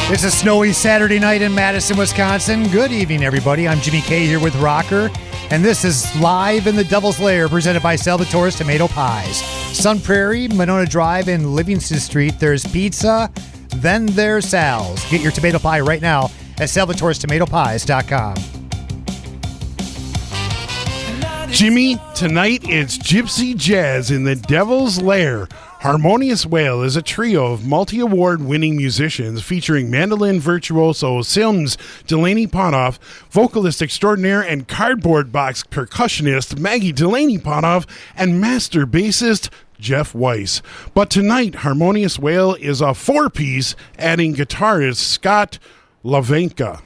It's a snowy Saturday night in Madison, Wisconsin. Good evening, everybody. I'm Jimmy K here with Rocker, and this is Live in the Devil's Lair, presented by Salvatore's Tomato Pies. Sun Prairie, Monona Drive, and Livingston Street. There's pizza, then there's Sal's. Get your tomato pie right now at salvatorestomatopies.com. Jimmy, tonight it's gypsy-jazz in the Devil's Lair. Harmonious Wail is a trio of multi-award winning musicians featuring mandolin virtuoso Sims Delaney Ponoff, vocalist extraordinaire and cardboard box percussionist Maggie Delaney Ponoff, and master bassist Jeff Weiss. But tonight, Harmonious Wail is a four-piece, adding guitarist Scott Lavenka.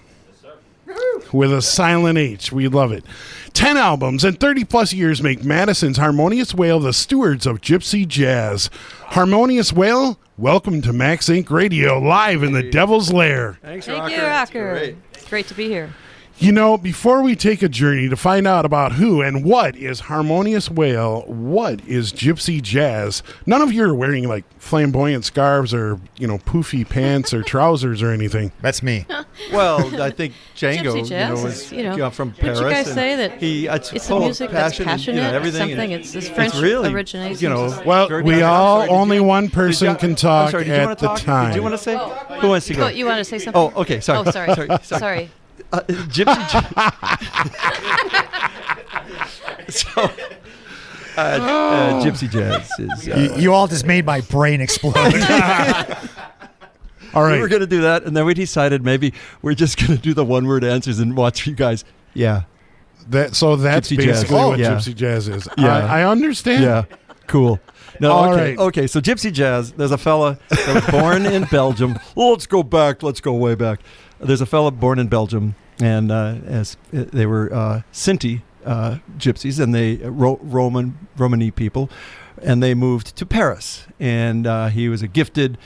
With a silent H. We love it. 10 albums and 30-plus years make Madison's Harmonious Wail the stewards of gypsy jazz. Harmonious Wail, welcome to Max Inc. Radio, live in the Devil's Lair. Thank you, Rocker. It's great to be here. You know, before we take a journey to find out about who and what is Harmonious Wail, what is gypsy jazz, none of you are wearing like flamboyant scarves or, poofy pants or trousers or anything. That's me. Well, I think Django, gypsy jazz was from Paris. Would you guys say that it's the music that's passion passionate, and, everything. something? It's French really, origination. Well, we all, only one person can talk at the time. Did you want to say? Who wants to go? You want to say something? Oh, okay, sorry. Oh, sorry. Sorry. Gypsy jazz is... You all just made my brain explode. All right. We were going to do that, and then we decided maybe we're just going to do the one-word answers and watch you guys. Yeah. That's gypsy basically jazz. what Yeah. gypsy jazz is. Yeah. I understand. Yeah. Cool. No, All okay. right. Okay, so gypsy jazz, there's a fella that was born in Belgium. Let's go way back. There's a fella born in Belgium, and as they were Sinti gypsies, and they Romani people, and they moved to Paris. And he was a gifted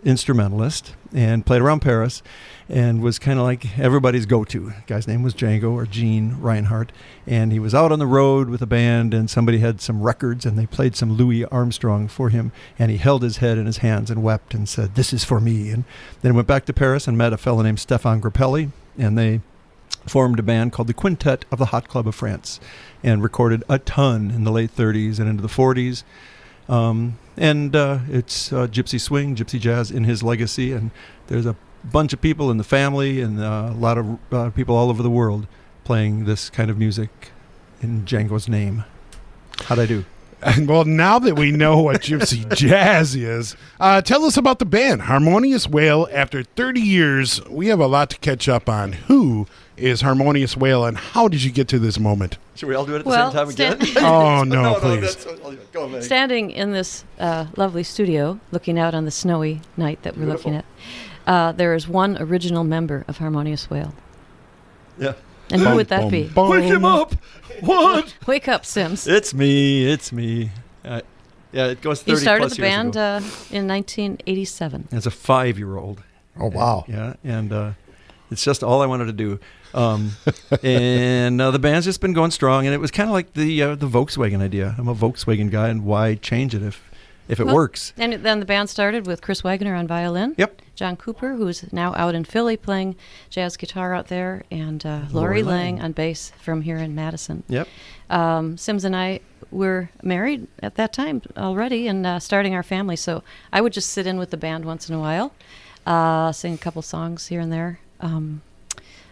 instrumentalist and played around Paris, and was kind of like everybody's go-to. The guy's name was Django or Gene Reinhardt, and he was out on the road with a band, and somebody had some records, and they played some Louis Armstrong for him, and he held his head in his hands and wept and said, "This is for me." And then went back to Paris and met a fellow named Stéphane Grappelli, and they formed a band called the Quintet of the Hot Club of France, and recorded a ton in the late 30s and into the 40s. It's gypsy swing, gypsy jazz in his legacy, and there's a bunch of people in the family and a lot of people all over the world playing this kind of music in Django's name. How'd I do? And well, now that we know what gypsy jazz is, tell us about the band, Harmonious Wail. After 30 years, we have a lot to catch up on. Who is Harmonious Wail, and how did you get to this moment? Should we all do it at the same time again? Oh, no, please. Go, Meg. Standing in this lovely studio, looking out on the snowy night that we're looking at, there is one original member of Harmonious Wail. Yeah. And who would that be? Wake him up! What? Wake up, Sims. It's me. Yeah, it goes 30 You started plus the years band ago. in 1987. As a 5-year-old. Oh, wow. And it's just all I wanted to do. And the band's just been going strong, and it was kind of like the Volkswagen idea. I'm a Volkswagen guy, and why change it if it works? And then the band started with Chris Wagner on violin. Yep. John Cooper, who's now out in Philly playing jazz guitar out there, and Lori Lang on bass from here in Madison. Yep. Sims and I were married at that time already and starting our family, so I would just sit in with the band once in a while, sing a couple songs here and there.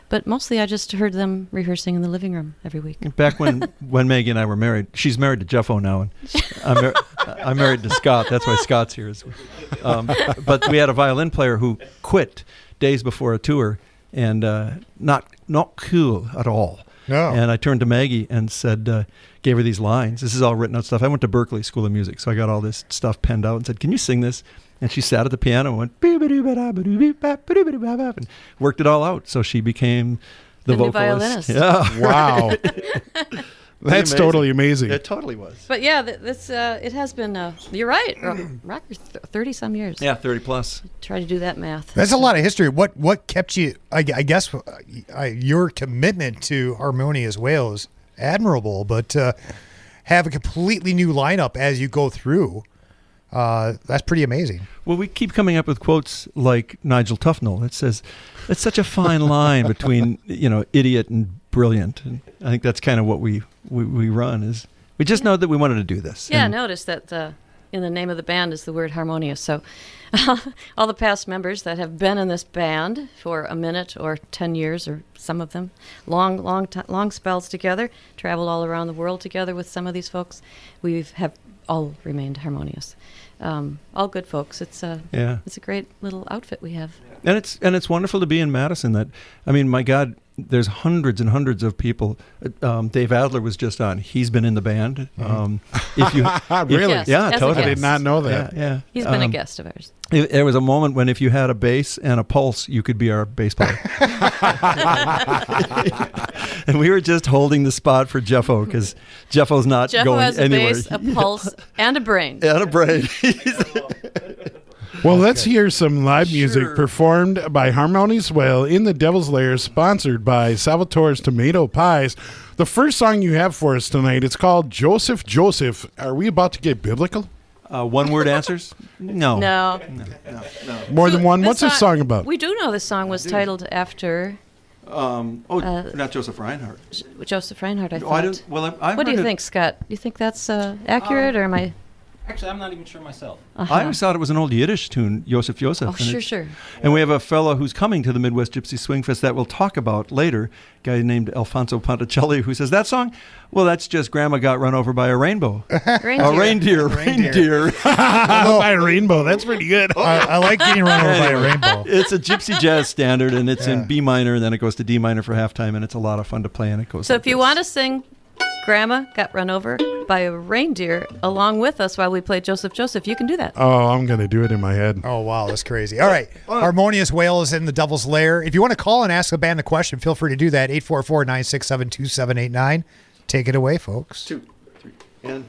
But mostly I just heard them rehearsing in the living room every week. Back when Maggie and I were married, she's married to Jeffo now, and I'm married to Scott. That's why Scott's here. But we had a violin player who quit days before a tour, and not cool at all. No. And I turned to Maggie and said, gave her these lines. This is all written out stuff. I went to Berkeley School of Music, so I got all this stuff penned out and said, "Can you sing this?" And she sat at the piano and went and worked it all out. So she became the vocalist. New violinist. Yeah. Wow. That's totally amazing. It totally was. But yeah, it has been, you're right, Rocker, 30-some years. Yeah, 30 plus. Try to do that math. That's a lot of history. What kept you, I guess, your commitment to Harmonious Wail is admirable, but have a completely new lineup as you go through. That's pretty amazing. Well, we keep coming up with quotes like Nigel Tufnell. It says, it's such a fine line between, idiot and brilliant. And I think that's kind of what we run is we just know that we wanted to do this. Yeah, And notice that in the name of the band is the word harmonious. So all the past members that have been in this band for a minute or 10 years, or some of them, long spells together, traveled all around the world together with some of these folks, have all remained harmonious. All good folks. It's a great little outfit we have. And it's wonderful to be in Madison. My God, there's hundreds and hundreds of people. Dave Adler was just on. He's been in the band. Really? Yes, yeah, totally. I did not know that. Yeah. He's been a guest of ours. There was a moment when if you had a bass and a pulse, you could be our bass player. And we were just holding the spot for Jeffo because Jeffo's not Jeffo going has a anywhere. bass, a pulse, and a brain. And a brain. Well, let's hear some live music performed by Harmonious Wail in the Devil's Lair, sponsored by Salvatore's Tomato Pies. The first song you have for us tonight, it's called Joseph, Joseph. Are we about to get biblical? One-word answers? No. More than one? What's this song about? We do know this song was titled after Not Joseph Reinhardt. Joseph Reinhardt, I I thought. don't, well, I What do you heard it- think, Scott? Do you think that's accurate, or am I... Actually, I'm not even sure myself. I always thought it was an old Yiddish tune, Joseph Joseph. Oh, sure. And we have a fellow who's coming to the Midwest Gypsy Swing Fest that we'll talk about later, a guy named Alfonso Ponticelli, who says, that song, well, that's just Grandma got run over by a rainbow. Reindeer. Reindeer. By a rainbow. That's pretty good. I like getting run over by a rainbow. It's a gypsy jazz standard, and it's in B minor, and then it goes to D minor for halftime, and it's a lot of fun to play, and it goes So like if you this. want to sing Grandma Got Run Over by a Reindeer along with us while we play Joseph, Joseph, you can do that. Oh, I'm going to do it in my head. Oh, wow, that's crazy. All right. Harmonious Wail is in the Devil's Lair. If you want to call and ask the band a question, feel free to do that. 844-967-2789. Take it away, folks. 2, 3, and...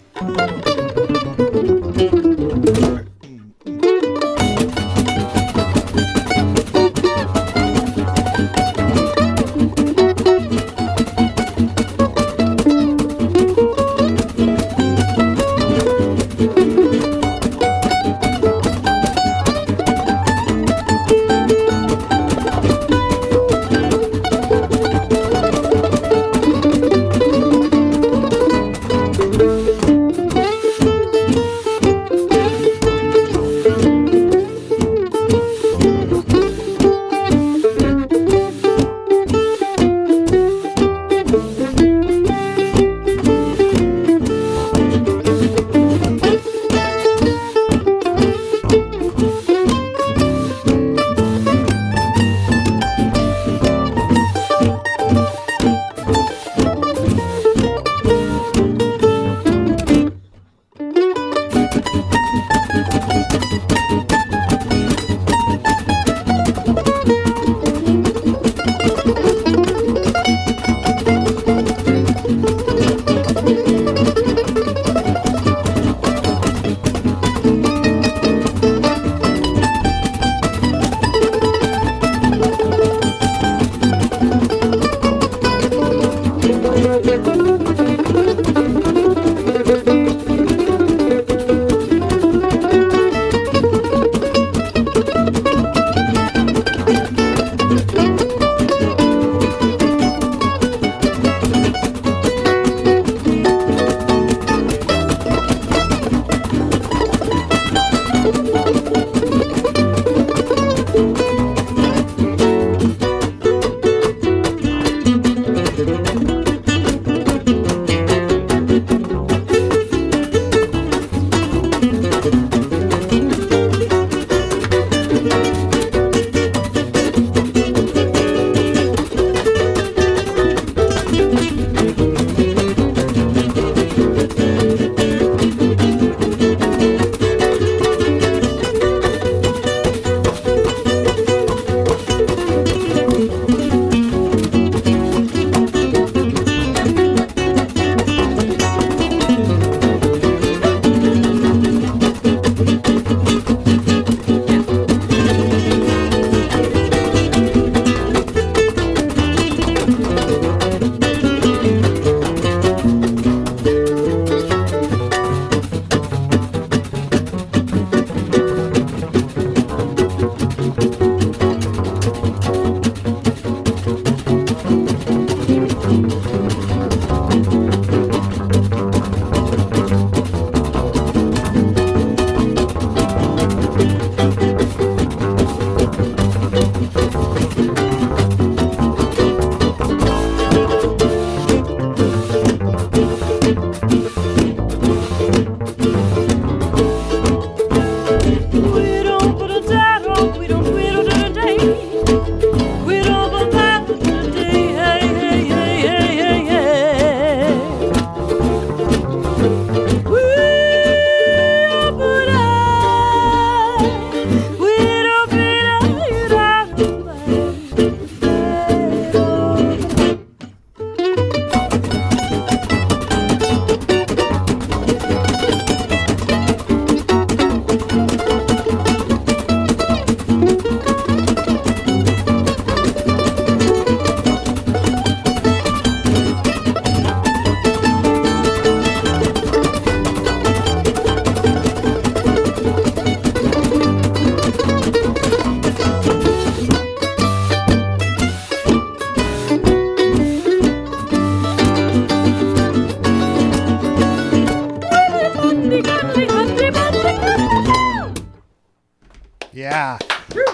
Yeah.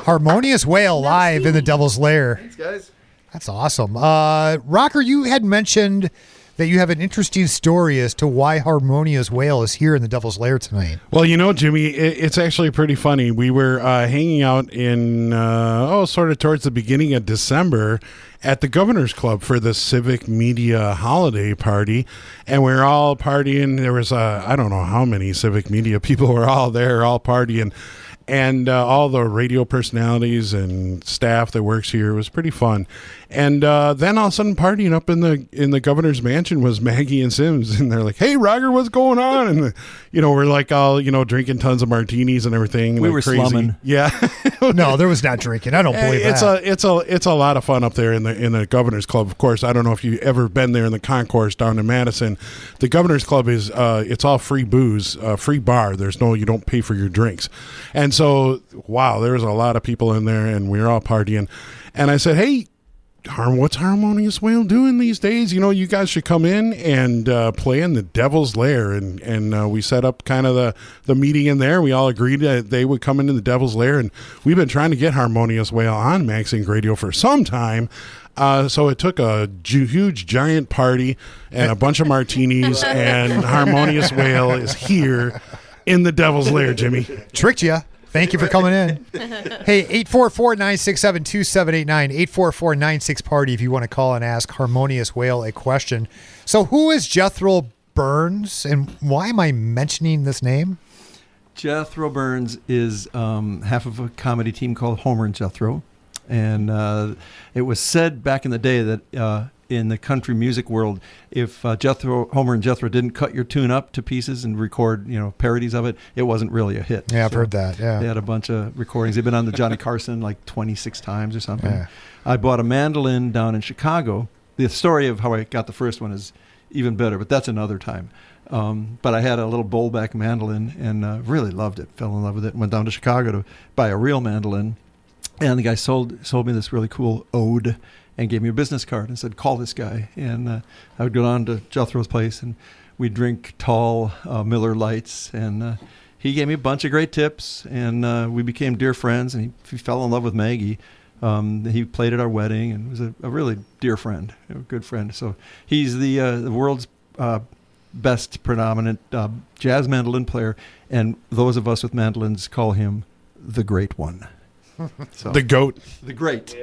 Harmonious Wail live in the Devil's Lair. Thanks, guys. That's awesome. Rocker, you had mentioned that you have an interesting story as to why Harmonious Wail is here in the Devil's Lair tonight. Well, Jimmy, it's actually pretty funny. We were hanging out in, sort of towards the beginning of December at the Governor's Club for the Civic Media holiday party, and we were all partying. There was, I don't know how many Civic Media people were all there, all partying. And all the radio personalities and staff that works here. It was pretty fun. And then all of a sudden, partying up in the governor's mansion was Maggie and Sims, and they're like, "Hey, Roger, what's going on?" And we're like all drinking tons of martinis and everything. We like were crazy. slumming. Yeah. No, there was not drinking. I don't believe that. It's a lot of fun up there in the Governor's Club. Of course, I don't know if you've ever been there in the concourse down in Madison. The Governor's Club is it's all free booze, free bar. You don't pay for your drinks, and so wow, there was a lot of people in there, and we were all partying. And I said, "Hey, what's Harmonious Wail doing these days? You guys should come in and play in the Devil's Lair." And we set up kind of the meeting in there. We all agreed that they would come into the Devil's Lair, and we've been trying to get Harmonious Wail on Maxing Radio for some time. So it took a huge, giant party and a bunch of martinis, and Harmonious Wail is here in the Devil's Lair, Jimmy. Tricked you. Thank you for coming in. Hey, 844-967-2789, 844-96-PARTY if you want to call and ask Harmonious Wail a question. So who is Jethro Burns, and why am I mentioning this name? Jethro Burns is half of a comedy team called Homer and Jethro. And it was said back in the day that in the country music world, if Homer and Jethro didn't cut your tune up to pieces and record, parodies of it, it wasn't really a hit. Yeah, I've heard that. Yeah, they had a bunch of recordings. They've been on the Johnny Carson like 26 times or something. Yeah. I bought a mandolin down in Chicago. The story of how I got the first one is even better, but that's another time. But I had a little bowlback mandolin and really loved it. Fell in love with it. Went down to Chicago to buy a real mandolin, and the guy sold me this really cool ode and gave me a business card and said, "Call this guy." And I would go down to Jethro's place, and we'd drink tall Miller Lights. And he gave me a bunch of great tips, and we became dear friends. And he fell in love with Maggie. He played at our wedding and was a really dear friend, a good friend. So he's the world's best predominant jazz mandolin player, and those of us with mandolins call him the Great One. So, The GOAT. The Great.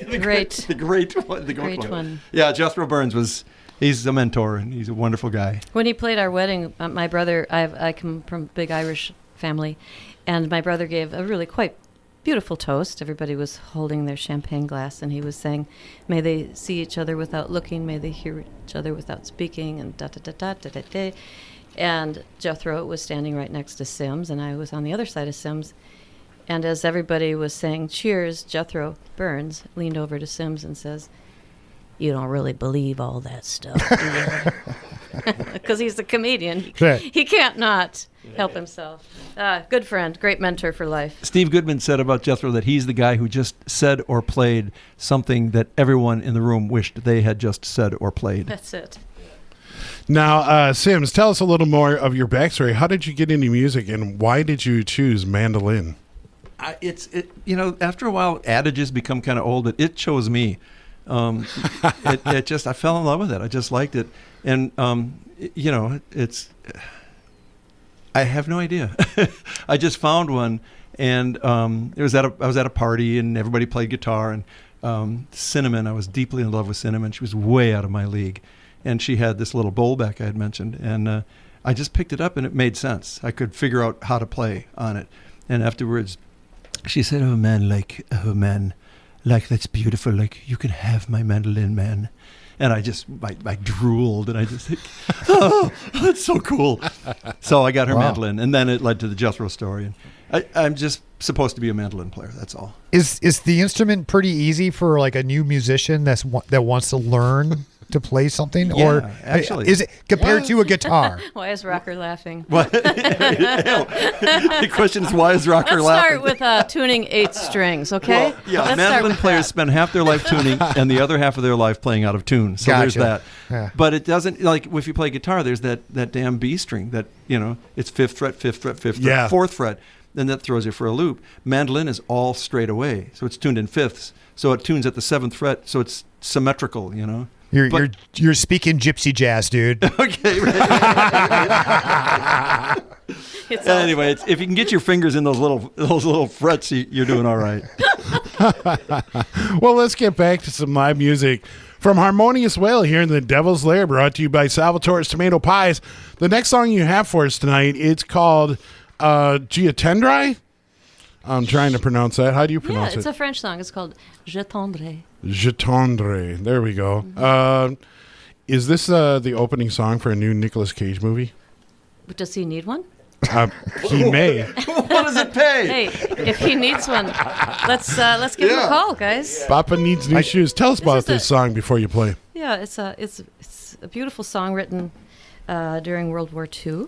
The great. The Great One. The Great one. Yeah, Jethro Burns he's a mentor, and he's a wonderful guy. When he played our wedding, my brother, I come from a big Irish family, and my brother gave a really quite beautiful toast. Everybody was holding their champagne glass, and he was saying, "May they see each other without looking, may they hear each other without speaking," and da-da-da-da-da-da-da. And Jethro was standing right next to Sims, and I was on the other side of Sims. And as everybody was saying cheers, Jethro Burns leaned over to Sims and says, "You don't really believe all that stuff, do you?" Because he's a comedian. He can't not help himself. Good friend, great mentor for life. Steve Goodman said about Jethro that he's the guy who just said or played something that everyone in the room wished they had just said or played. That's it. Now, Sims, tell us a little more of your backstory. How did you get into music, and why did you choose mandolin? After a while, adages become kind of old, but it chose me. I fell in love with it. I just liked it. And, I have no idea. I just found one, and I was at a party, and everybody played guitar, and Cinnamon, I was deeply in love with Cinnamon. She was way out of my league. And she had this little bowlback I had mentioned, and I just picked it up, and it made sense. I could figure out how to play on it. And afterwards, she said, oh man, that's beautiful. Like, you can have my mandolin, man. And I drooled, and I just think, oh, that's so cool. So I got her mandolin, and then it led to the Jethro story. And I'm just supposed to be a mandolin player. That's all. Is the instrument pretty easy for like a new musician that wants to learn to play something? Yeah, or actually. Is it compared to a guitar? Why is Rocker laughing? What? The question is, why is Rocker laughing? Let's start with tuning 8 strings, okay? Well, yeah, mandolin players spend half their life tuning and the other half of their life playing out of tune. So there's that. Yeah. But it doesn't, like if you play guitar, there's that damn B string that, it's 5th fret, 5th fret, 5th fret, 4th fret. then that throws you for a loop. Mandolin is all straight away, so it's tuned in fifths. So it tunes at the 7th fret, so it's symmetrical, you know. You're speaking gypsy jazz, dude. Okay. Anyway, if you can get your fingers in those little frets, you're doing all right. Well, let's get back to some live music from Harmonious Wail here in the Devil's Lair, brought to you by Salvatore's Tomato Pies. The next song you have for us tonight, it's called Giatendrai. I'm trying to pronounce that. How do you pronounce it? Yeah, it's a French song. It's called Je tendrai. Je tendrai. There we go. Is this the opening song for a new Nicolas Cage movie? Does he need one? He may. What does it pay? Hey, if he needs one, let's give him a call, guys. Papa needs new shoes. Tell us about this song before you play. Yeah, it's a beautiful song written during World War II,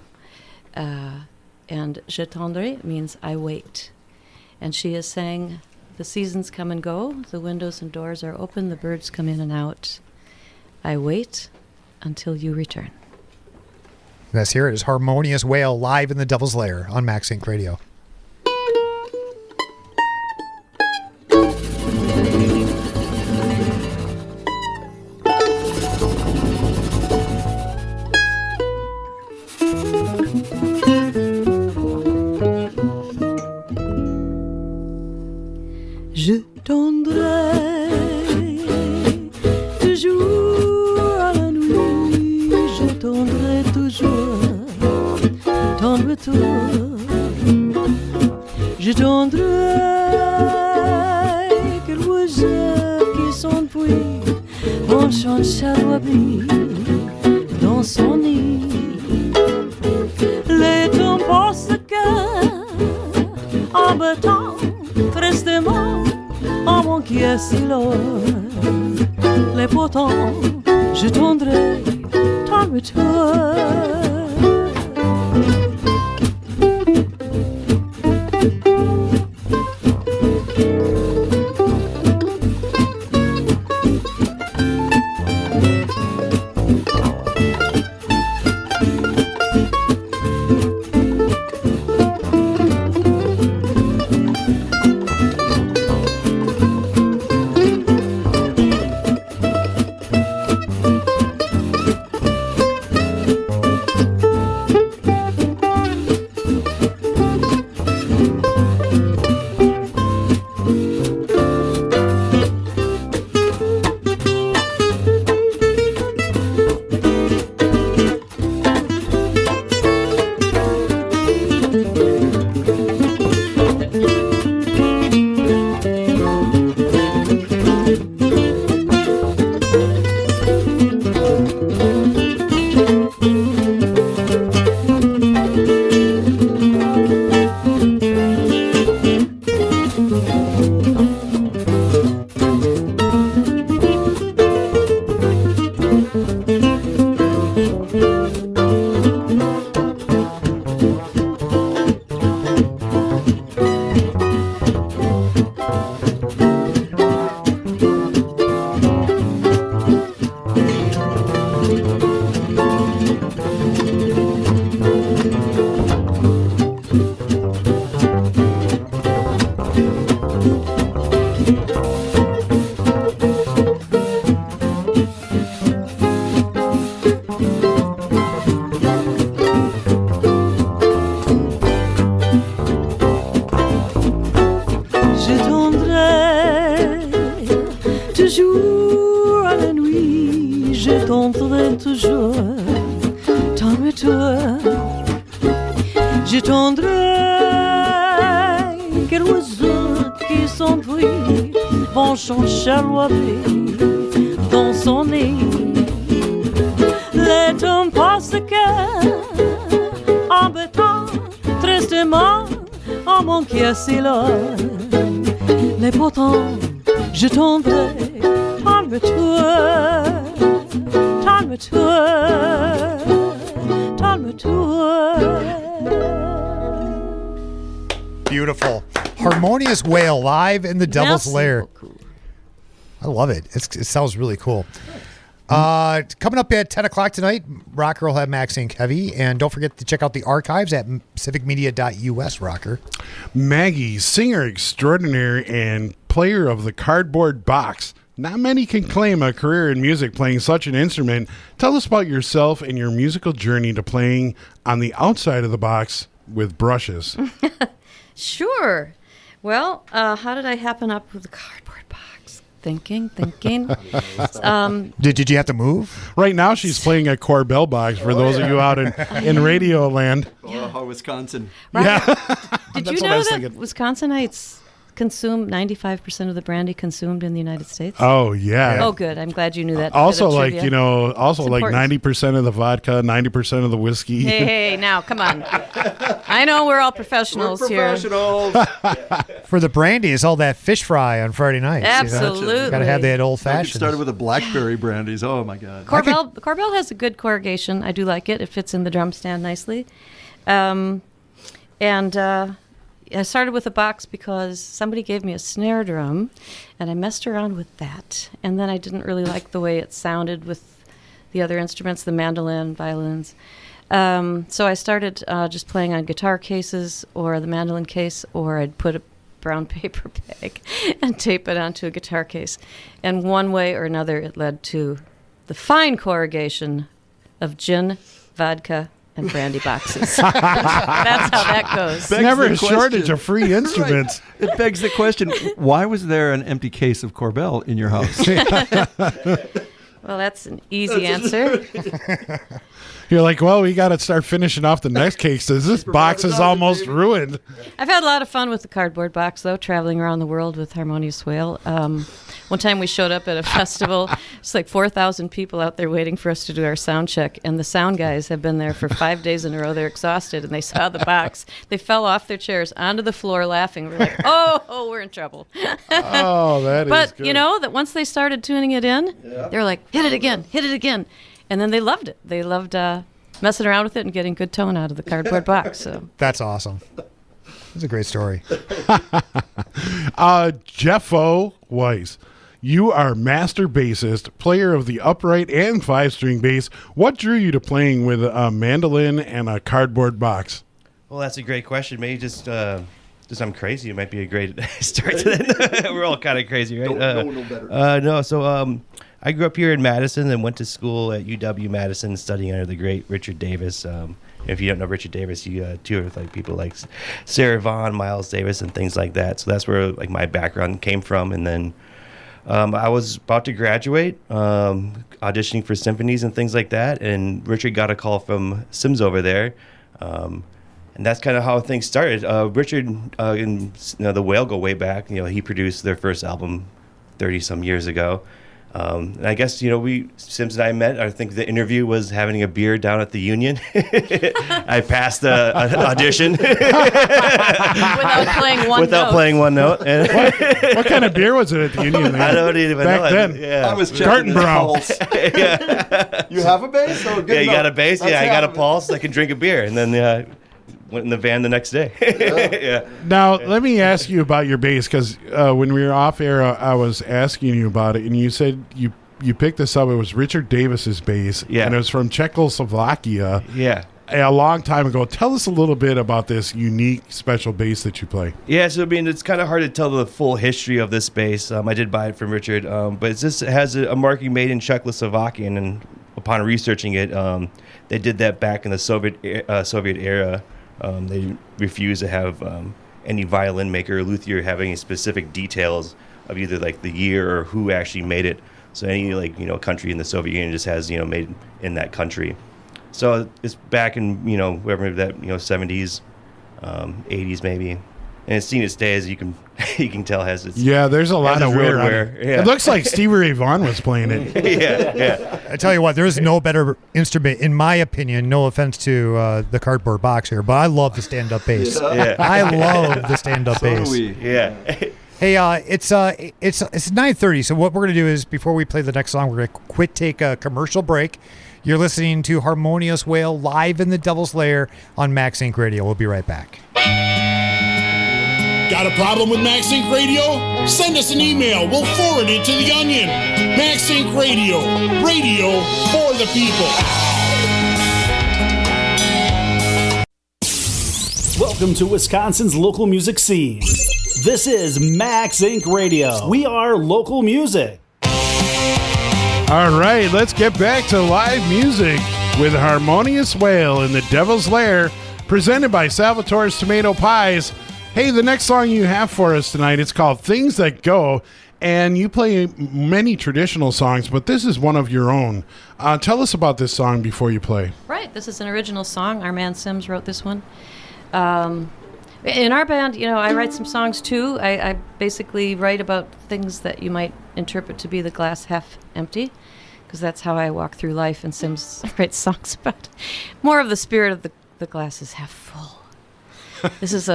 and Je tendrai means I wait, and she is saying the seasons come and go, the windows and doors are open, the birds come in and out. I wait until you return. Let's hear it. It's Harmonious Wail live in the Devil's Lair on Max Inc. Radio. Je tendrai toujours à la nuit, je tendrai toujours ton retour. Je tendrai que l'oiseau qui s'enfuit enchante Charlois-Brie dans son nid. Les temps passent le cœur en battant tristement en mon qui est si loin. Les pourtant je tendrai ton retour. j'attendrai toujours ton retour. J'attendrai que l'oiseau qui s'enfuit vont chalouper dans son nid. Le temps passe embêtant tristement en mon cœur c'est là. Mais pourtant je tomberai ton retour, ton retour, ton retour. Beautiful. Harmonious Wail live in the Devil's Lair. I love it. It sounds really cool. Coming up at 10 o'clock tonight, Rocker will have Max Inc. Heavy. And don't forget to check out the archives at civicmedia.us, Rocker. Maggie, singer extraordinaire and player of the cardboard box. Not many can claim a career in music playing such an instrument. Tell us about yourself and your musical journey to playing on the outside of the box with brushes. Sure. Well, how did I happen up with the cardboard box? Thinking. Did you have to move? Right now, she's playing a Corbell box for those of you out in radio land. Oh, Wisconsin. Right. Yeah. Did That's you what I know was that thinking. Wisconsinites consume 95% of the brandy consumed in the United States? Oh, yeah. Oh, good. I'm glad you knew that. Also, bit of like, trivia. you know, It's like important. 90% of the vodka, 90% of the whiskey. Hey, now, come on. I know we're all professionals here. For the brandy, it's all that fish fry on Friday nights. Absolutely. Got to have that old It fashioned. started with the blackberry brandies. Oh, my God. Corbell has a good corrugation. I do like it. It fits in the drum stand nicely. I started with a box because somebody gave me a snare drum, and I messed around with that. And then I didn't really like the way it sounded with the other instruments, the mandolin, violins. So I started just playing on guitar cases or the mandolin case, or I'd put a brown paper bag and tape it onto a guitar case. And one way or another, it led to the fine corrugation of gin, vodka, and brandy boxes. That's how that goes. Begs Never the a shortage question. of free instruments. Right. It begs the question, why was there an empty case of Corbell in your house? Well, that's an easy answer. You're like, well, we got to start finishing off the next case. This box is almost ruined. I've had a lot of fun with the cardboard box, though, traveling around the world with Harmonious Wail. One time we showed up at a festival. It's like 4,000 people out there waiting for us to do our sound check, and the sound guys have been there for 5 days in a row. They're exhausted, and they saw the box. They fell off their chairs onto the floor laughing. We're like, oh, we're in trouble. Oh, that is But, good. you know, that once they started tuning it in, they were like, hit it again. And then they loved it. They loved messing around with it and getting good tone out of the cardboard box. So That's awesome. It's a great story. Jeffo Weiss, you are master bassist, player of the upright and 5-string bass. What drew you to playing with a mandolin and a cardboard box? Well, that's a great question. Maybe just I'm crazy. It might be a great start to that. We're all kind of crazy, right? No better. So I grew up here in Madison and went to school at UW Madison, studying under the great Richard Davis. If you don't know Richard Davis, you tour with like people like Sarah Vaughan, Miles Davis, and things like that. So that's where like my background came from. And then I was about to graduate, auditioning for symphonies and things like that. And Richard got a call from Sims over there. And that's kind of how things started. Richard and the Wail go way back. You know, he produced their first album 30-some years ago. And I guess, Sims and I met. I think the interview was having a beer down at the Union. I passed the audition without playing one note. What kind of beer was it at the Union? I don't even know. Back then. Yeah. I was checking Curtain his brow. pulse. You have a bass? Oh, good Yeah, you enough. got a bass? Let's Yeah, I got a have it. pulse. I can drink a beer. And then went in the van the next day. Yeah. Now, let me ask you about your bass, because when we were off air, I was asking you about it, and you said you picked this up. It was Richard Davis's bass, Yeah. and it was from Czechoslovakia Yeah. a long time ago. Tell us a little bit about this unique, special bass that you play. Yeah, so I mean, it's kind of hard to tell the full history of this bass. I did buy it from Richard, but it has a marking made in Czechoslovakia, and upon researching it, they did that back in the Soviet era. They refused to have any violin maker or luthier have any specific details of either like the year or who actually made it. So any country in the Soviet Union just has made in that country. So it's back in whatever that 70s, 80s maybe, and it's seen its day, as you can tell, has its Yeah, there's a lot Has of its wear on wear, it. yeah. It looks like Stevie Ray Vaughan was playing it. yeah. I tell you what, there is no better instrument, in my opinion. No offense to the cardboard box here, but I love the stand-up bass. Yeah. I love the stand-up So bass. do we. Yeah. Hey, it's 9:30. So what we're gonna do is, before we play the next song, we're gonna take a commercial break. You're listening to Harmonious Wail live in the Devil's Lair on Max Inc. Radio. We'll be right back. Got a problem with MaxInc Radio? Send us an email. We'll forward it to the Onion. MaxInc Radio. Radio for the people. Welcome to Wisconsin's local music scene. This is Max Inc. Radio. We are local music. All right, let's get back to live music with Harmonious Wail in the Devil's Lair, presented by Salvatore's Tomato Pies. Hey, the next song you have for us tonight, it's called Things That Go, and you play many traditional songs, but this is one of your own. Tell us about this song before you play. Right, this is an original song. Our man Sims wrote this one. In our band, I write some songs too. I basically write about things that you might interpret to be the glass half empty, because that's how I walk through life, and Sims writes songs about more of the spirit of the glass is half full. This is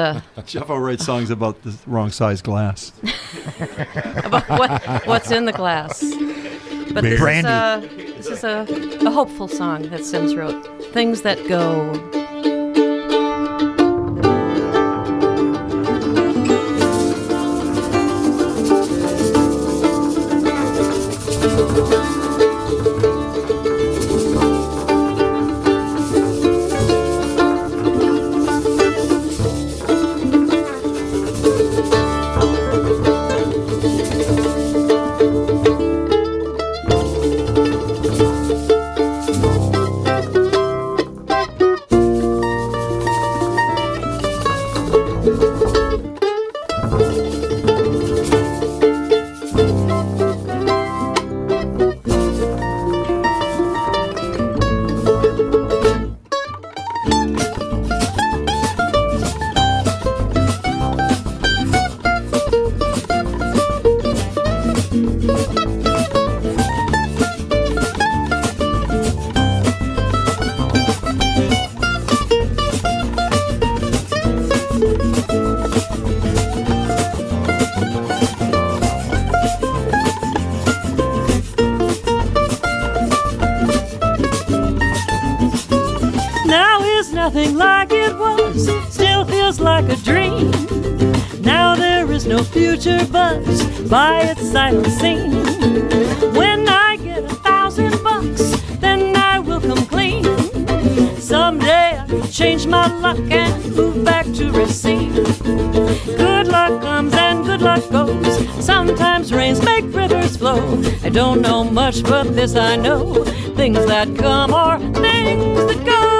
Jeff will write songs about the wrong size glass. about what's in the glass. But this is a hopeful song that Sims wrote. Things That Go. Nothing like it was, still feels like a dream. Now there is no future buzz by its silent scene. When I get $1,000, then I will come clean. Someday I'll change my luck and move back to Racine. Good luck comes and good luck goes. Sometimes rains make rivers flow. I don't know much, but this I know: things that come are things that go.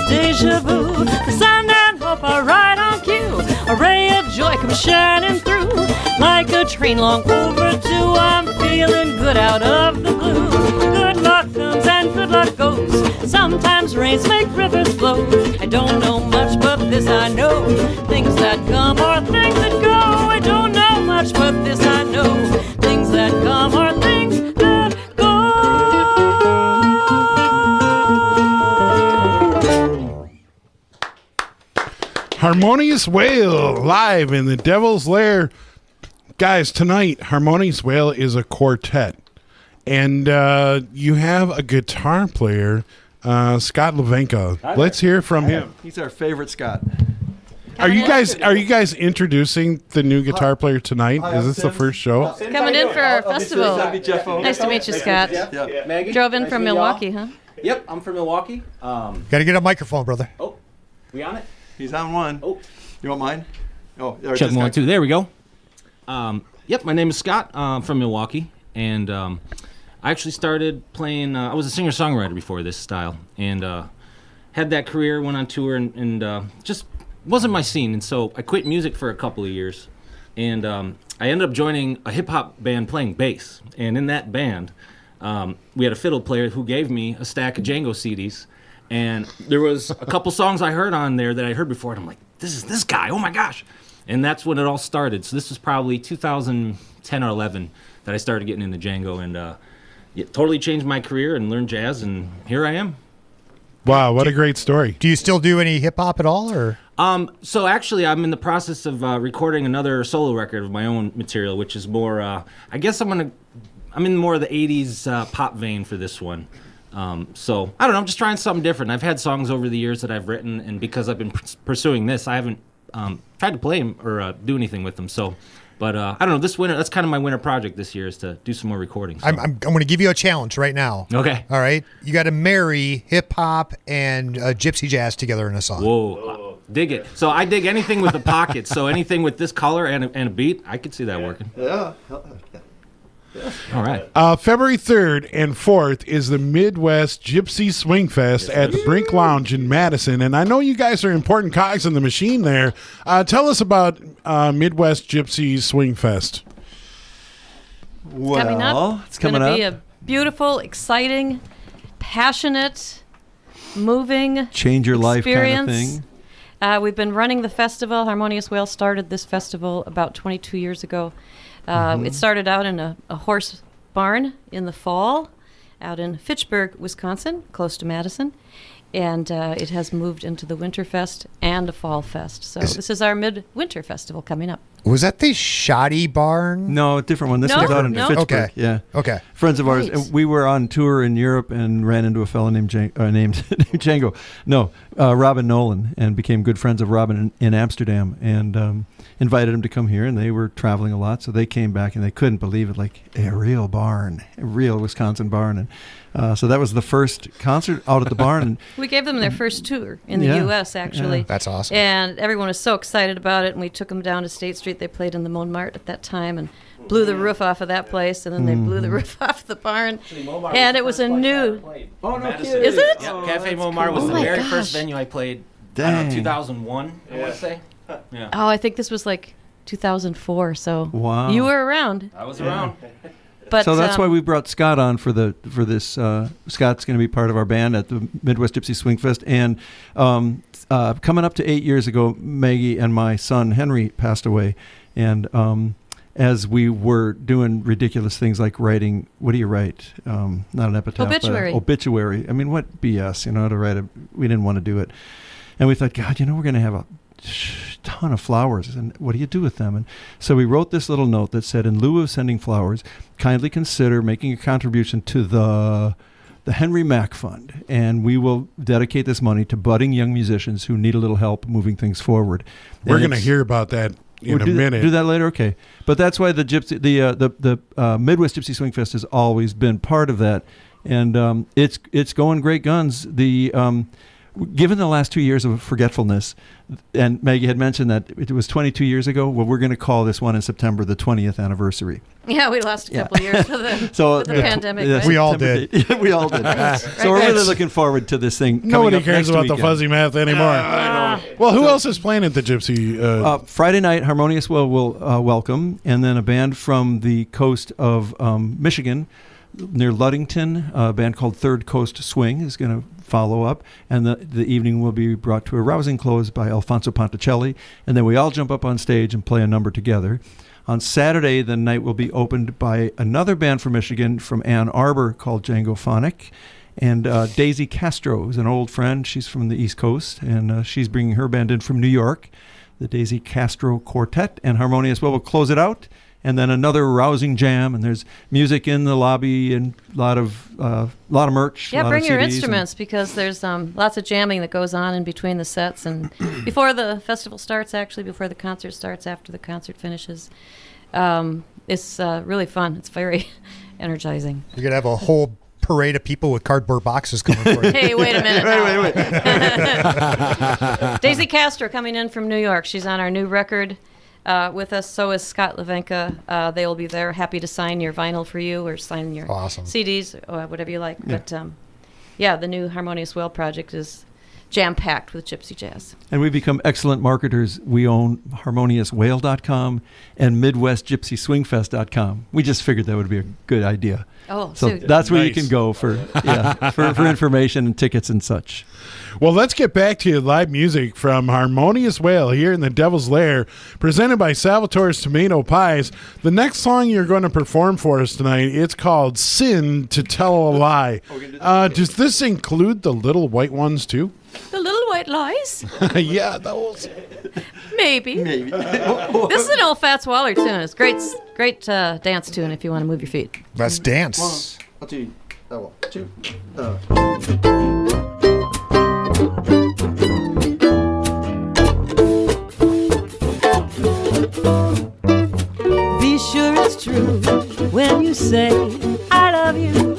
deja vu. The sun and hope are right on cue. A ray of joy comes shining through. Like a train long overdue, I'm feeling good out of the blue. Good luck comes and good luck goes. Sometimes rains make rivers flow. I don't know much, but this I know. Things that come are things that go. I don't know much, but this I know. Things that come are things that go. Harmonious Wail live in the Devil's Lair. Guys, tonight, Harmonious Wail is a quartet. And you have a guitar player, Scott Levenka. Let's hear from him. He's our favorite Scott. Are you guys introducing the new guitar player tonight? Is this the first show? Coming in for our festival. Nice to meet you, Scott. Maggie? Drove in Nice from to meet y'all. Milwaukee, huh? Yep, I'm from Milwaukee. Got to get a microphone, brother. Oh, we on it? He's on one. Oh. You want mine? Oh, or Check this 1, guy. 2. There we go. Yep, my name is Scott. I'm from Milwaukee, and I actually started playing. I was a singer-songwriter before this style, and had that career. Went on tour, and just wasn't my scene. And so I quit music for a couple of years, and I ended up joining a hip-hop band playing bass. And in that band, we had a fiddle player who gave me a stack of Django CDs. And there was a couple songs I heard on there that I heard before, and I'm like, this is this guy, oh my gosh. And that's when it all started. So this was probably 2010 or 11 that I started getting into Django, and it totally changed my career and learned jazz, and here I am. Wow, what a great story. Do you still do any hip-hop at all, or? So actually, I'm in the process of recording another solo record of my own material, which is more, I guess I'm in more of the 80s pop vein for this one. So I don't know, I'm just trying something different. I've had songs over the years that I've written, and because I've been pursuing this, I haven't tried to play them or do anything with them. So, but I don't know, this winter, that's kind of my winter project this year, is to do some more recordings. So. I'm going to give you a challenge right now. Okay. All right. You got to marry hip-hop and gypsy jazz together in a song. Whoa. Dig it. So I dig anything with a pocket. So anything with this color and a beat, I could see that working. Yeah. All right. February 3rd and 4th is the Midwest Gypsy Swing Fest at the Brink Lounge in Madison. And I know you guys are important cogs in the machine there. Tell us about Midwest Gypsy Swing Fest. Well, Coming up. it's coming going up. to be a beautiful, exciting, passionate, moving Change your life kind of experience. thing. We've been running the festival. Harmonious Wail started this festival about 22 years ago. It started out in a horse barn in the fall out in Fitchburg, Wisconsin, close to Madison. And it has moved into the Winterfest and a Fall Fest. So this is our midwinter festival coming up. Was that the Shoddy Barn? No, a different one. This No? was out in No? Fitchburg. Okay. Yeah. Okay. Friends of ours. Nice. And we were on tour in Europe and ran into a fellow named named Django. No, Robin Nolan, and became good friends of Robin in Amsterdam, and invited him to come here. And they were traveling a lot, so they came back and they couldn't believe it, like a real barn, a real Wisconsin barn. And so that was the first concert out at the barn. And We gave them their first tour in the Yeah. U.S., actually. Yeah. That's awesome. And everyone was so excited about it, and we took them down to State Street. They played in the Montmartre at that time and blew the roof off of that place, and then they blew the roof off the barn. And it was a new... Oh, no kidding. Is it? Yep, Cafe Momar was Oh the my very gosh. first venue I played. I don't Dang. know, 2001, I want to say. Yeah. Oh, I think this was like 2004, so Wow. you were around. I was around. But so that's why we brought Scott on for this. Scott's going to be part of our band at the Midwest Gypsy Swing Fest. And coming up to 8 years ago, Maggie and my son Henry passed away. And as we were doing ridiculous things like writing, what do you write? Not an epitaph, Obituary. but an obituary. I mean, what BS, to write we didn't want to do it. And we thought, God, we're going to have a ton of flowers, and what do you do with them? And so we wrote this little note that said, in lieu of sending flowers, kindly consider making a contribution to the Henry Mack Fund, and we will dedicate this money to budding young musicians who need a little help moving things forward. We're And going to it's- hear about that in a do minute. Do that later, okay? But that's why the Midwest Gypsy Swing Fest has always been part of that, and it's going great guns. given the last 2 years of forgetfulness, and Maggie had mentioned that it was 22 years ago, well, we're going to call this one in September the 20th anniversary. Yeah, we lost a couple years for the, So, for the pandemic. Right? We all did. Yeah, we all did. So we're really looking forward to this thing. Nobody coming up cares next about the weekend. fuzzy math anymore. Well, who else is playing at the Gypsy? Friday night, Harmonious Wail will welcome, and then a band from the coast of Michigan, near Ludington, a band called Third Coast Swing is going to follow up, and the evening will be brought to a rousing close by Alfonso Ponticelli, and then we all jump up on stage and play a number together. On Saturday, the night will be opened by another band from Michigan, from Ann Arbor, called Django Phonic. And Daisy Castro is an old friend. She's from the East Coast, and she's bringing her band in from New York, the Daisy Castro Quartet. And Harmonious Wail will close it out, and then another rousing jam. And there's music in the lobby and a lot of merch. Yeah, lot bring of your CDs instruments because there's lots of jamming that goes on in between the sets and before the festival starts, actually, before the concert starts, after the concert finishes. It's really fun. It's very energizing. You're going to have a whole parade of people with cardboard boxes coming for you. Hey, wait a minute. wait. Daisy Castro coming in from New York. She's on our new record with us. So is Scott Levenka. They will be there, happy to sign your vinyl for you or sign your CDs or whatever you like. Yeah. But the new Harmonious Wail project is jam-packed with gypsy jazz. And we've become excellent marketers. We own harmoniouswail.com and midwestgypsyswingfest.com. We just figured that would be a good idea. Oh, so that's where you can go for information and tickets and such. Well, let's get back to live music from Harmonious Wail here in the Devil's Lair, presented by Salvatore's Tomato Pies. The next song you're going to perform for us tonight, it's called Sin to Tell a Lie. Does this include the Little White Ones too? The Little White Lies? Yeah, those. Maybe. This is an old Fats Waller tune. It's great dance tune if you want to move your feet. Let's dance. 1, 2, 2. Be sure it's true when you say I love you,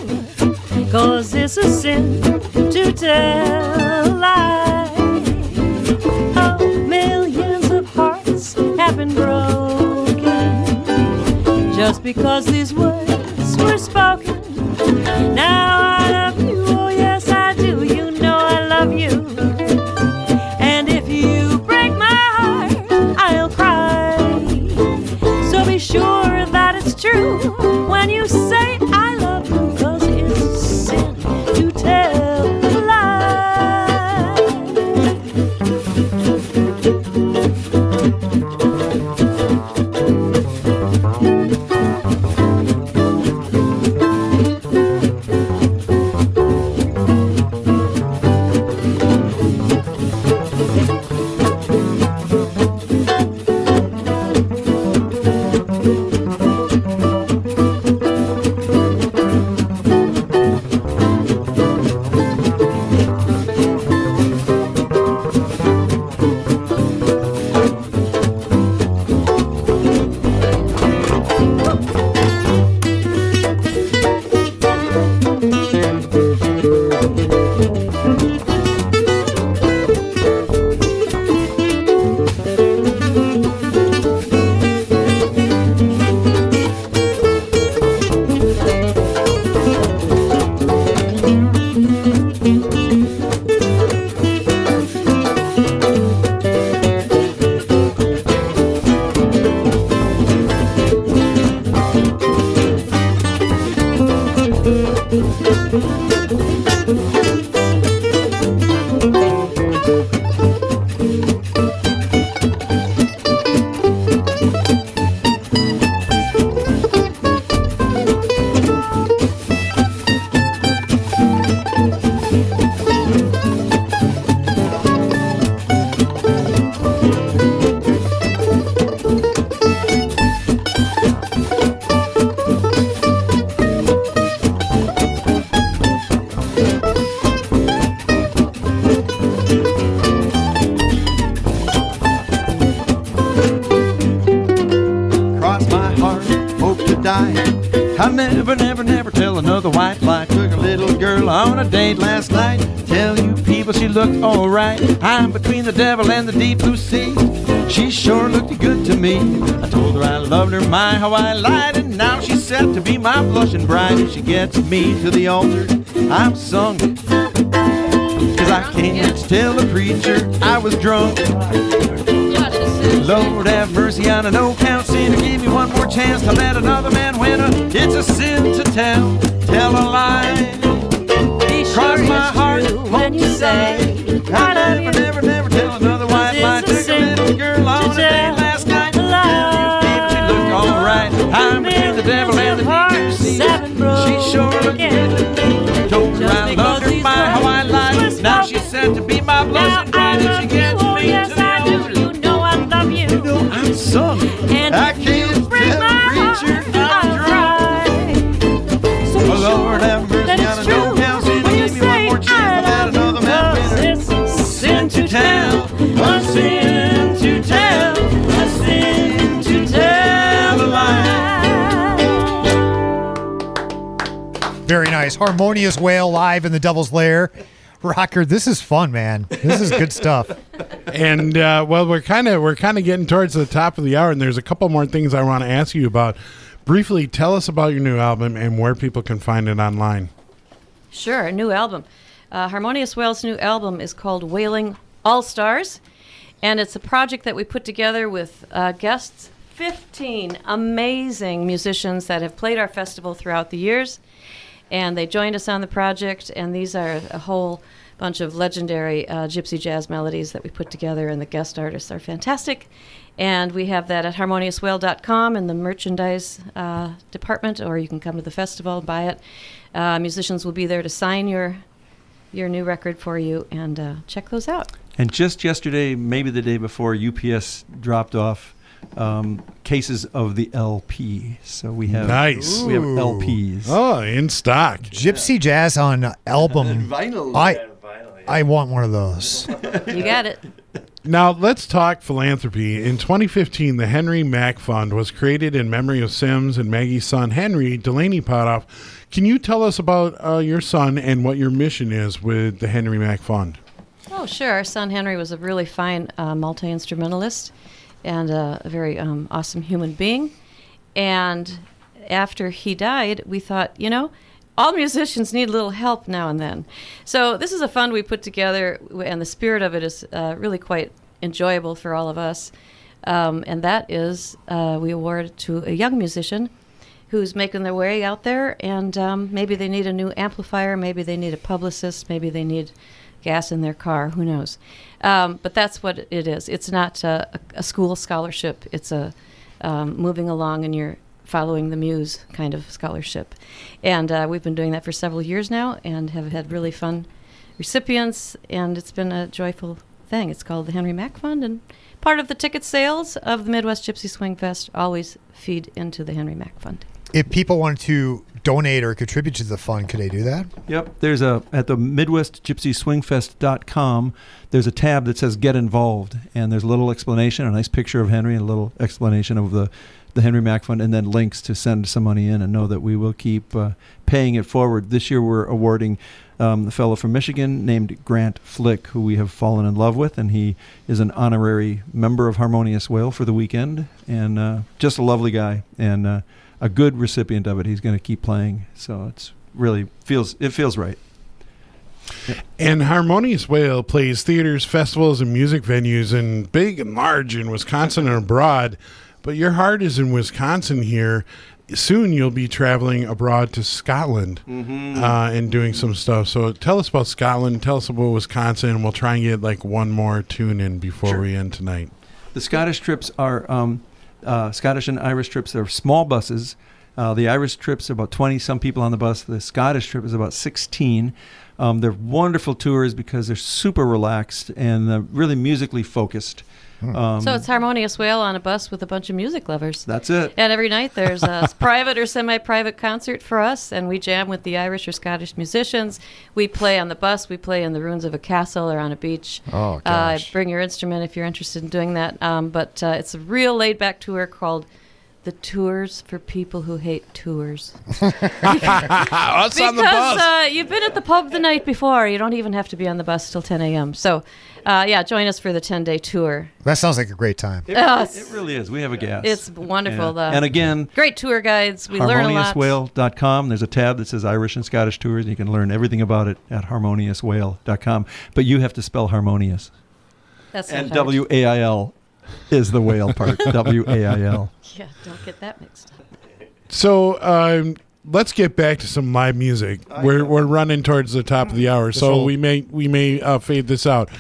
'cause it's a sin to tell a lie. Oh, millions of hearts have been broken just because these words were spoken. Now I love you, oh yes I do, you know I love you. And if you break my heart, I'll cry. So be sure that it's true when you say I love you, 'cause it's a sin to tell a lie. Cross my heart, hope to die. I'll never, never, never tell another white lie. Took a little girl on a date last night. Tell you people she looked alright. I'm between the devil and the deep blue sea. She sure looked good to me. I told her I loved her, my how I lied. And now she's set to be my blushing bride. If she gets me to the altar, I'm sung. 'Cause I can't tell the preacher I was drunk. Lord have mercy on an old count sinner. Give me one more chance to let another man win. It's a sin to tell a lie. Cross my heart when you say I never, never, never tell another white lie. Took a little girl on a date last night. Baby, she looked alright. I'm between the devil and the deep sea. She sure looked good. Told her I loved her, my how I lied. Now she's said to be my blessed bride. If she gets me to the altar, you know I love you. You know I'm sung. And I can't tell the preacher I'm drunk. So Lord have mercy on an old house. And give me one more chance to let another man win. It's a sin to tell, a sin to tell, a sin to tell a lie. Very nice. Harmonious Wail live in the Devil's Lair. Rocker, this is fun, man. This is good stuff. And well, we're kind of getting towards the top of the hour, and there's a couple more things I want to ask you about. Briefly, tell us about your new album and where people can find it online. Sure, a new album. Harmonious Wail's new album is called Wailing All Stars, and it's a project that we put together with guests, 15 amazing musicians that have played our festival throughout the years. And they joined us on the project, and these are a whole bunch of legendary gypsy jazz melodies that we put together, and the guest artists are fantastic. And we have that at harmoniouswail.com in the merchandise department, or you can come to the festival and buy it. Musicians will be there to sign your new record for you, and check those out. And just yesterday, maybe the day before, UPS dropped off cases of the LP. So we have nice. We have LPs. Oh, in stock. Gypsy Jazz on album. Vinyl. I want one of those. You got it. Now, let's talk philanthropy. In 2015, the Henry Mack Fund was created in memory of Sims and Maggie's son, Henry Delaney Potoff. Can you tell us about your son and what your mission is with the Henry Mack Fund? Oh, sure. Our son Henry was a really fine multi-instrumentalist and a very awesome human being. And after he died, we thought, all musicians need a little help now and then. So this is a fund we put together, and the spirit of it is really quite enjoyable for all of us. And that is we award to a young musician who's making their way out there, and maybe they need a new amplifier, maybe they need a publicist, maybe they need gas in their car, who knows. But that's what it is. It's not a school scholarship. It's a moving along and you're following the muse kind of scholarship. And we've been doing that for several years now and have had really fun recipients, and it's been a joyful thing. It's called the Henry Mack Fund, and part of the ticket sales of the Midwest Gypsy Swing Fest always feed into the Henry Mack Fund. If people want to donate or contribute to the fund, could they do that? Yep. There's at the MidwestGypsySwingFest.com, there's a tab that says Get Involved, and there's a little explanation, a nice picture of Henry, and a little explanation of the Henry Mack Fund, and then links to send some money in, and know that we will keep paying it forward. This year we're awarding the fellow from Michigan named Grant Flick, who we have fallen in love with, and he is an honorary member of Harmonious Wail for the weekend, and just a lovely guy, and a good recipient of it. He's going to keep playing, so it's really feels right. Yeah. And Harmonious Wail plays theaters, festivals, and music venues in big and large in Wisconsin and abroad. But your heart is in Wisconsin here. Soon you'll be traveling abroad to Scotland and doing some stuff. So tell us about Scotland. Tell us about Wisconsin, and we'll try and get like one more tune in before we end tonight. The Scottish trips are Scottish and Irish trips are small buses. The Irish trips are about 20 some people on the bus. The Scottish trip is about 16. They're wonderful tours because they're super relaxed and really musically focused. So it's Harmonious Wail on a bus with a bunch of music lovers. That's it. And every night there's a private or semi-private concert for us, and we jam with the Irish or Scottish musicians. We play on the bus. We play in the ruins of a castle or on a beach. Oh, gosh. Bring your instrument if you're interested in doing that. But it's a real laid-back tour called the tours for people who hate tours. Us on the bus. Because you've been at the pub the night before. You don't even have to be on the bus till 10 a.m. So, join us for the 10-day tour. That sounds like a great time. It really is. We have a gas. It's wonderful. Yeah. And again, great tour guides. We learn a lot. HarmoniousWail.com. There's a tab that says Irish and Scottish tours, and you can learn everything about it at HarmoniousWail.com. But you have to spell harmonious. That's and hard. W-A-I-L is the whale part. W-A-I-L. Yeah, don't get that mixed up. So let's get back to some live music. We're running towards the top of the hour, so we may fade this out.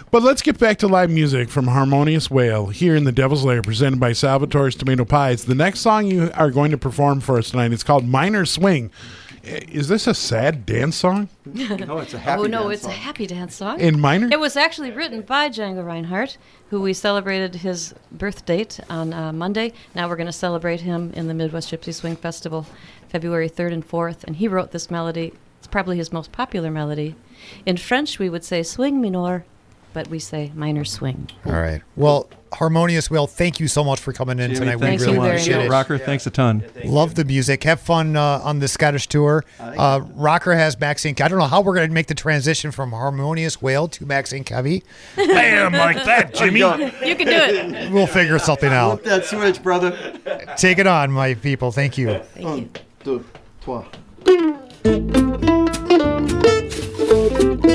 But let's get back to live music from Harmonious Wail here in the Devil's Lair, presented by Salvatore's Tomato Pies. The next song you are going to perform for us tonight is called Minor Swing. Is this a sad dance song? No, it's a happy dance song. A happy dance song. In minor? It was actually written by Django Reinhardt, who we celebrated his birth date on Monday. Now we're going to celebrate him in the Midwest Gypsy Swing Festival, February 3rd and 4th. And he wrote this melody. It's probably his most popular melody. In French, we would say swing minor, but we say minor swing. All right. Well, Harmonious Wail, thank you so much for coming in tonight. Thank you very much. Rocker, thanks a ton. Love the music. Have fun on the Scottish tour. Rocker has Max Inc. I don't know how we're going to make the transition from Harmonious Wail to Max Inc. Heavy. Bam, like that, Jimmy. You can do it. We'll figure something out. Flip that switch, brother. Take it on, my people. Thank you. Thank you. 1, 2, 3.